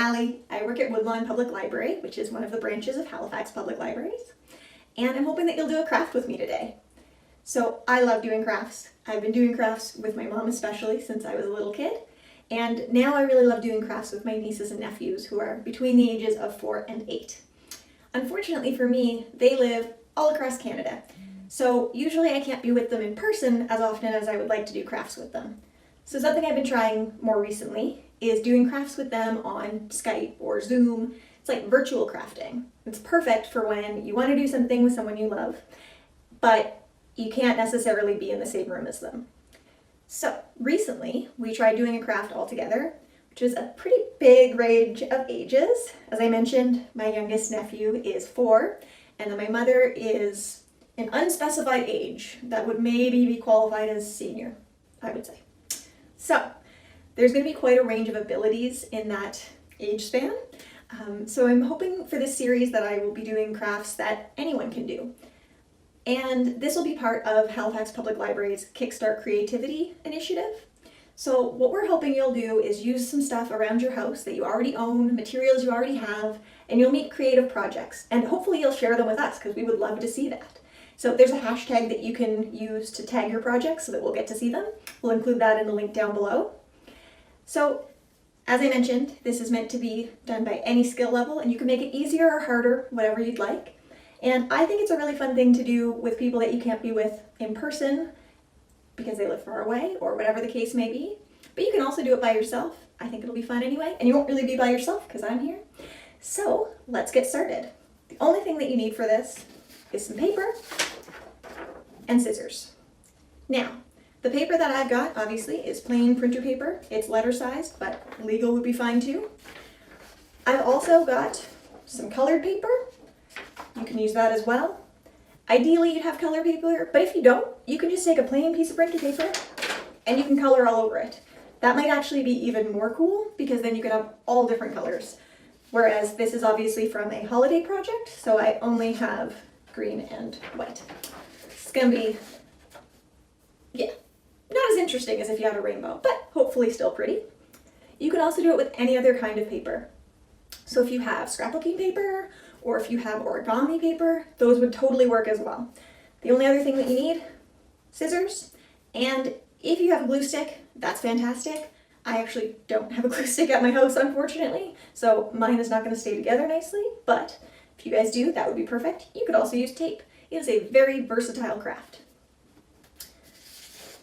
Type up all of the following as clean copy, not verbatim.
Allie. I work at Woodlawn Public Library, which is one of the branches of Halifax Public Libraries, and I'm hoping that you'll do a craft with me today. So I love doing crafts. I've been doing crafts with my mom especially since I was a little kid, and now I really love doing crafts with my nieces and nephews who are between the ages of 4 and 8. Unfortunately for me, they live all across Canada, so usually I can't be with them in person as often as I would like to do crafts with them. So something I've been trying more recently is doing crafts with them on Skype or Zoom. It's like virtual crafting. It's perfect for when you want to do something with someone you love, but you can't necessarily be in the same room as them. So recently we tried doing a craft all together, which is a pretty big range of ages. As I mentioned, my youngest nephew is 4, and then my mother is an unspecified age that would maybe be qualified as senior, I would say. So there's going to be quite a range of abilities in that age span. So I'm hoping for this series that I will be doing crafts that anyone can do. And this will be part of Halifax Public Library's Kickstart Creativity initiative. So what we're hoping you'll do is use some stuff around your house that you already own, materials you already have, and you'll make creative projects. And hopefully you'll share them with us because we would love to see that. So there's a hashtag that you can use to tag your projects so that we'll get to see them. We'll include that in the link down below. So, as I mentioned, this is meant to be done by any skill level, and you can make it easier or harder, whatever you'd like. And I think it's a really fun thing to do with people that you can't be with in person because they live far away or whatever the case may be. But you can also do it by yourself. I think it'll be fun anyway, and you won't really be by yourself because I'm here. So, let's get started. The only thing that you need for this is some paper and scissors. Now, the paper that I've got, obviously, is plain printer paper. It's letter sized, but legal would be fine too. I've also got some colored paper. You can use that as well. Ideally, you'd have colored paper, but if you don't, you can just take a plain piece of printer paper and you can color all over it. That might actually be even more cool because then you can have all different colors. Whereas this is obviously from a holiday project, so I only have green and white. It's gonna be, yeah, not as interesting as if you had a rainbow, but hopefully still pretty. You can also do it with any other kind of paper. So if you have scrapbooking paper, or if you have origami paper, those would totally work as well. The only other thing that you need, scissors, and if you have a glue stick, that's fantastic. I actually don't have a glue stick at my house, unfortunately, so mine is not gonna stay together nicely, but if you guys do, that would be perfect. You could also use tape. It is a very versatile craft.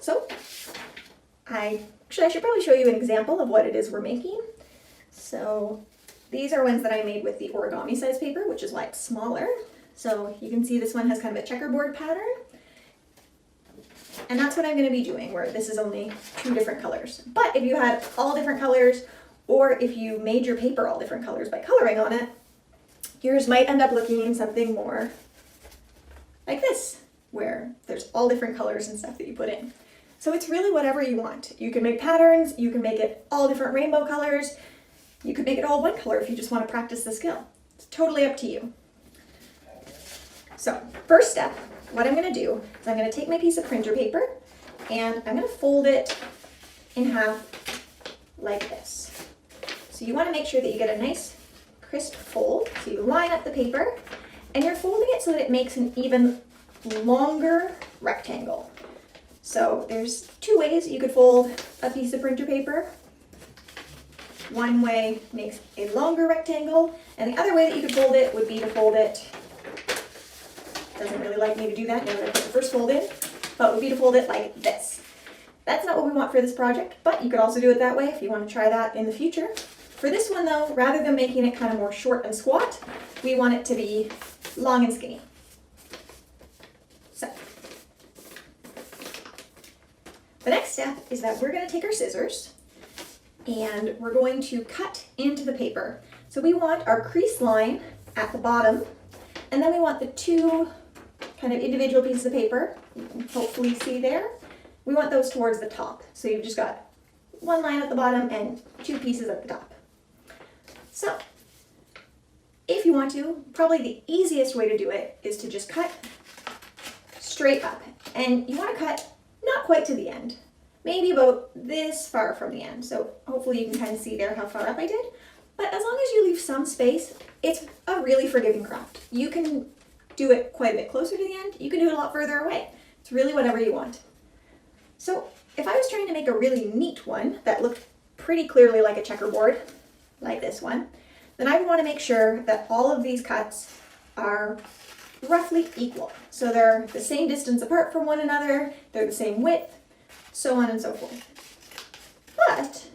So, I should probably show you an example of what it is we're making. So, these are ones that I made with the origami size paper, which is why it's smaller. So, you can see this one has kind of a checkerboard pattern. And that's what I'm going to be doing, where this is only 2 different colors. But if you had all different colors, or if you made your paper all different colors by coloring on it, yours might end up looking something more like this, where there's all different colors and stuff that you put in. So it's really whatever you want. You can make patterns, you can make it all different rainbow colors, you could make it all one color if you just want to practice the skill. It's totally up to you. So, first step, what I'm going to do is I'm going to take my piece of printer paper and I'm going to fold it in half like this. So you want to make sure that you get a nice crisp fold. So you line up the paper and you're folding it so that it makes an even longer rectangle. So there's 2 ways you could fold a piece of printer paper. One way makes a longer rectangle, and the other way that you could fold it would be to fold it, doesn't really like me to do that now that I put the first fold in, but would be to fold it like this. That's not what we want for this project, but you could also do it that way if you want to try that in the future. For this one though, rather than making it kind of more short and squat, we want it to be long and skinny. So, the next step is that we're going to take our scissors and we're going to cut into the paper. So we want our crease line at the bottom, and then we want the 2 kind of individual pieces of paper, you can hopefully see there, we want those towards the top. So you've just got 1 line at the bottom and 2 pieces at the top. So, if you want to, probably the easiest way to do it is to just cut straight up. And you want to cut not quite to the end, maybe about this far from the end. So hopefully you can kind of see there how far up I did. But as long as you leave some space, it's a really forgiving craft. You can do it quite a bit closer to the end. You can do it a lot further away. It's really whatever you want. So if I was trying to make a really neat one that looked pretty clearly like a checkerboard, like this one, then I would want to make sure that all of these cuts are roughly equal. So they're the same distance apart from one another, they're the same width, so on and so forth. But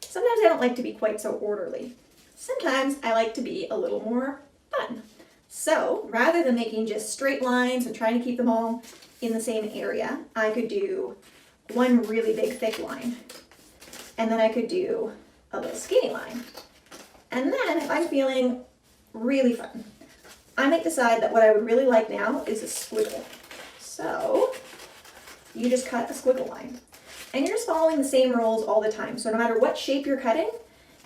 sometimes I don't like to be quite so orderly. Sometimes I like to be a little more fun. So rather than making just straight lines and trying to keep them all in the same area, I could do one really big thick line. And then I could do a little skinny line. And then if I'm feeling really fun, I might decide that what I would really like now is a squiggle. So you just cut a squiggle line. And you're just following the same rules all the time. So no matter what shape you're cutting,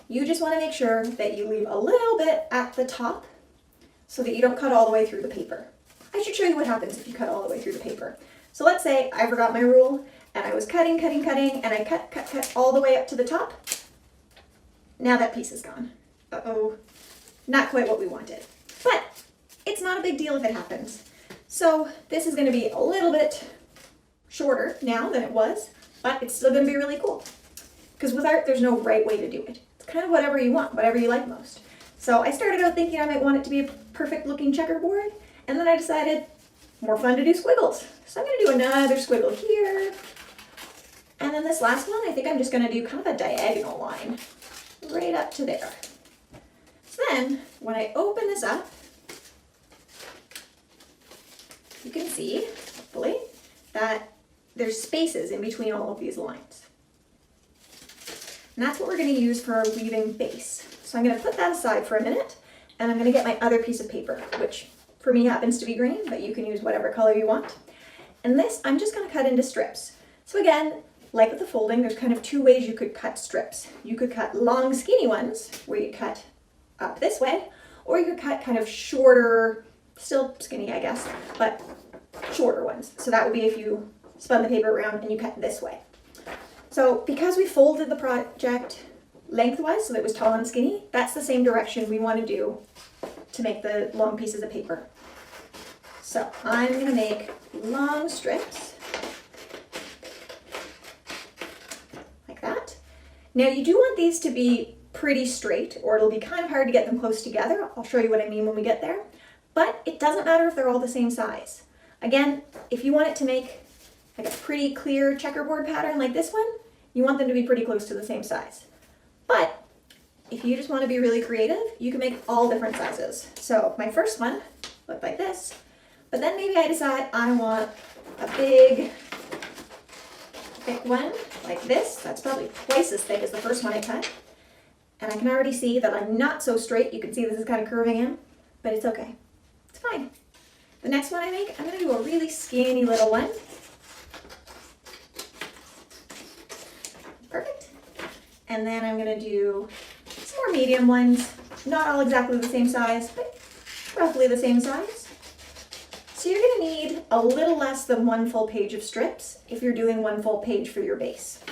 you just want to make sure that you leave a little bit at the top so that you don't cut all the way through the paper. I should show you what happens if you cut all the way through the paper. So let's say I forgot my rule and I was cutting, and I cut all the way up to the top. Now that piece is gone. Uh-oh, not quite what we wanted. But it's not a big deal if it happens. So this is going to be a little bit shorter now than it was, but it's still going to be really cool. Because with art, there's no right way to do it. It's kind of whatever you want, whatever you like most. So I started out thinking I might want it to be a perfect looking checkerboard, and then I decided more fun to do squiggles. So I'm going to do another squiggle here. And then this last one, I think I'm just going to do kind of a diagonal line right up to there. So then when I open this up, you can see, hopefully, that there's spaces in between all of these lines. And that's what we're going to use for our weaving base. So I'm going to put that aside for a minute, and I'm going to get my other piece of paper, which for me happens to be green, but you can use whatever color you want. And this, I'm just going to cut into strips. So again, like with the folding, there's kind of two ways you could cut strips. You could cut long, skinny ones, where you cut up this way, or you could cut kind of shorter, still skinny, I guess, but shorter ones. So that would be if you spun the paper around and you cut this way. So because we folded the project lengthwise so that it was tall and skinny, that's the same direction we want to do to make the long pieces of paper. So I'm going to make long strips like that. Now you do want these to be pretty straight, or it'll be kind of hard to get them close together. I'll show you what I mean when we get there. But it doesn't matter if they're all the same size. Again, if you want it to make like a pretty clear checkerboard pattern like this one, you want them to be pretty close to the same size. But if you just want to be really creative, you can make all different sizes. So my first one looked like this, but then maybe I decide I want a big, thick one like this. That's probably twice as thick as the first one I cut. And I can already see that I'm not so straight. You can see this is kind of curving in, but it's okay. It's fine. The next one I make, I'm going to do a really skinny little one. Perfect. And then I'm going to do some more medium ones. Not all exactly the same size, but roughly the same size. So you're going to need a little less than one full page of strips if you're doing one full page for your base.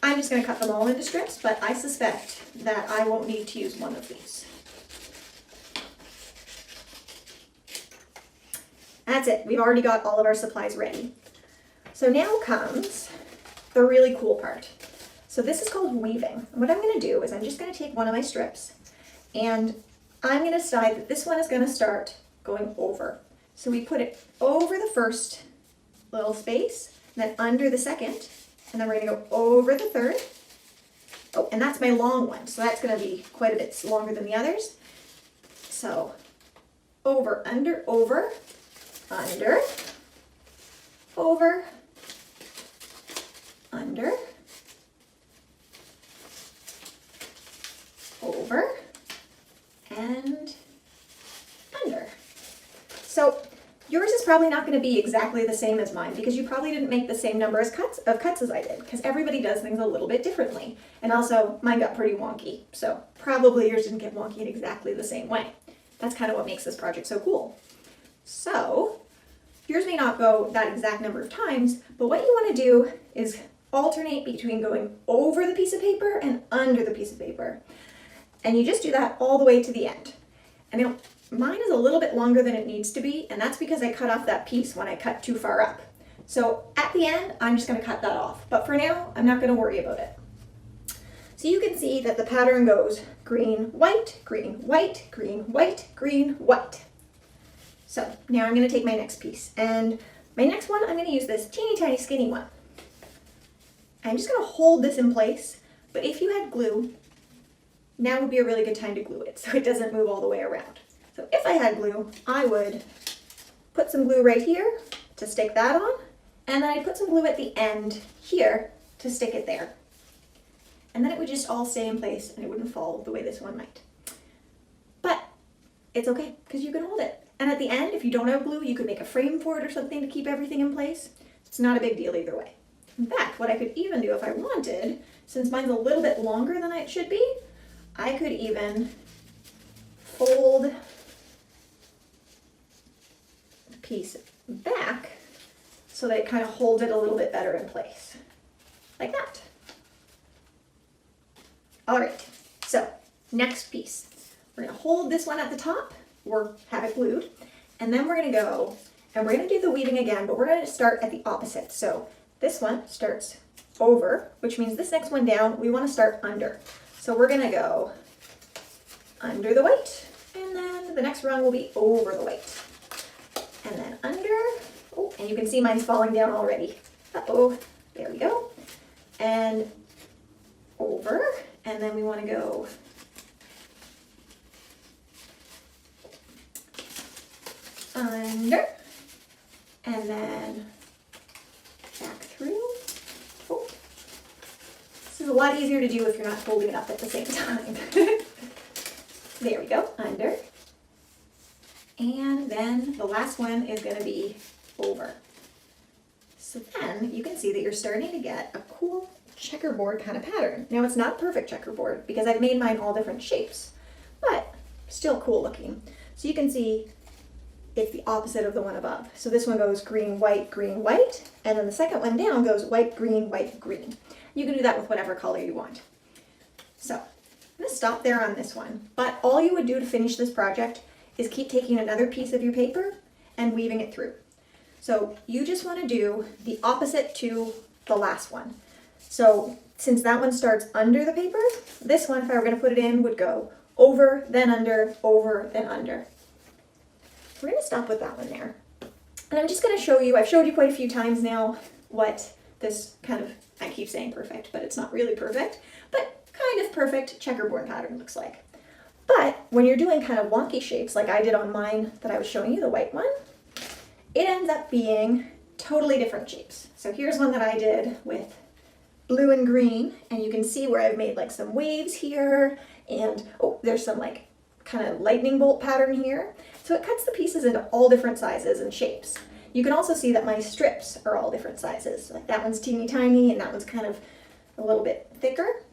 I'm just going to cut them all into strips, but I suspect that I won't need to use one of these. That's it. We've already got all of our supplies ready. So now comes the really cool part. So this is called weaving. What I'm going to do is I'm just going to take one of my strips and I'm going to decide that this one is going to start going over. So we put it over the first little space, then under the second, and then we're going to go over the third. Oh, and that's my long one, so that's going to be quite a bit longer than the others. So over, under, over, under, over, under, over, and under. So yours is probably not going to be exactly the same as mine because you probably didn't make the same number of cuts as I did, because everybody does things a little bit differently. And also mine got pretty wonky, so probably yours didn't get wonky in exactly the same way. That's kind of what makes this project so cool. So yours may not go that exact number of times, but what you want to do is alternate between going over the piece of paper and under the piece of paper. And you just do that all the way to the end. And now mine is a little bit longer than it needs to be, and that's because I cut off that piece when I cut too far up. So at the end, I'm just gonna cut that off. But for now, I'm not gonna worry about it. So you can see that the pattern goes green, white, green, white, green, white, green, white. So now I'm gonna take my next piece, and my next one, I'm gonna use this teeny tiny skinny one. I'm just gonna hold this in place, but if you had glue, now would be a really good time to glue it so it doesn't move all the way around. So if I had glue, I would put some glue right here to stick that on, and then I'd put some glue at the end here to stick it there. And then it would just all stay in place and it wouldn't fall the way this one might. But it's okay, because you can hold it. And at the end, if you don't have glue, you could make a frame for it or something to keep everything in place. It's not a big deal either way. In fact, what I could even do if I wanted, since mine's a little bit longer than it should be, I could even fold the piece back so that it kind of holds it a little bit better in place, like that. All right, so next piece. We're gonna hold this one at the top, or have it glued, and then we're gonna go and we're gonna do the weaving again, but we're gonna start at the opposite. So this one starts over, which means this next one down, we wanna start under. So we're gonna go under the white, and then the next rung will be over the white. And then under, oh, and you can see mine's falling down already. Uh-oh, there we go. And over, and then we wanna go under, and then back through. Oh. This is a lot easier to do if you're not holding it up at the same time. There we go, under. And then the last one is gonna be over. So then you can see that you're starting to get a cool checkerboard kind of pattern. Now it's not a perfect checkerboard because I've made mine all different shapes, but still cool looking. So you can see it's the opposite of the one above. So this one goes green, white, and then the second one down goes white, green, green. You can do that with whatever color you want. So I'm gonna stop there on this one, but all you would do to finish this project is keep taking another piece of your paper and weaving it through. So you just wanna do the opposite to the last one. So since that one starts under the paper, this one, if I were gonna put it in, would go over, then under, over, then under. We're gonna stop with that one there. And I'm just gonna show you, I've showed you quite a few times now what this kind of, I keep saying perfect, but it's not really perfect, but kind of perfect checkerboard pattern looks like. But when you're doing kind of wonky shapes like I did on mine that I was showing you, the white one, it ends up being totally different shapes. So here's one that I did with blue and green, and you can see where I've made like some waves here, and oh, there's some like kind of lightning bolt pattern here. So it cuts the pieces into all different sizes and shapes. You can also see that my strips are all different sizes. Like that one's teeny tiny and that one's kind of a little bit thicker.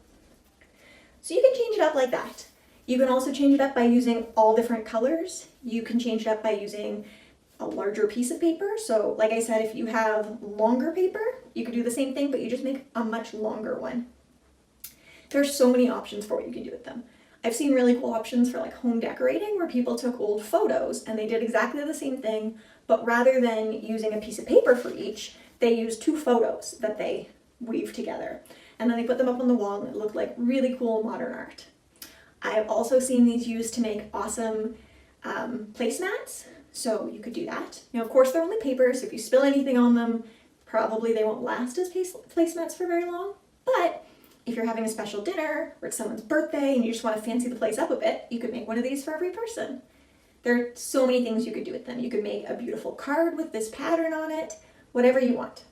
So you can change it up like that. You can also change it up by using all different colors. You can change it up by using a larger piece of paper. So like I said, if you have longer paper, you could do the same thing, but you just make a much longer one. There's so many options for what you can do with them. I've seen really cool options for like home decorating where people took old photos and they did exactly the same thing, but rather than using a piece of paper for each, they used 2 photos that they weaved together. And then they put them up on the wall and it looked like really cool modern art. I've also seen these used to make awesome placemats, so you could do that. Now, of course, they're only paper, so if you spill anything on them, probably they won't last as placemats for very long, but if you're having a special dinner or it's someone's birthday and you just want to fancy the place up a bit, you could make one of these for every person. There are so many things you could do with them. You could make a beautiful card with this pattern on it, whatever you want.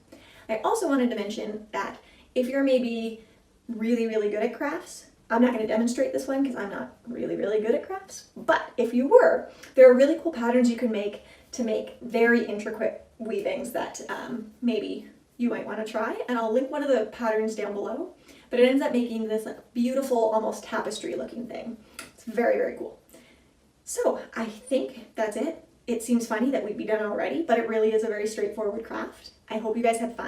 I also wanted to mention that if you're maybe really, really good at crafts, I'm not going to demonstrate this one because I'm not really, really good at crafts, but if you were, there are really cool patterns you can make to make very intricate weavings that maybe you might want to try, and I'll link one of the patterns down below. But it ends up making this like beautiful, almost tapestry looking thing. It's very, very cool. So I think that's it. It seems funny that we'd be done already, but it really is a very straightforward craft. I hope you guys had fun.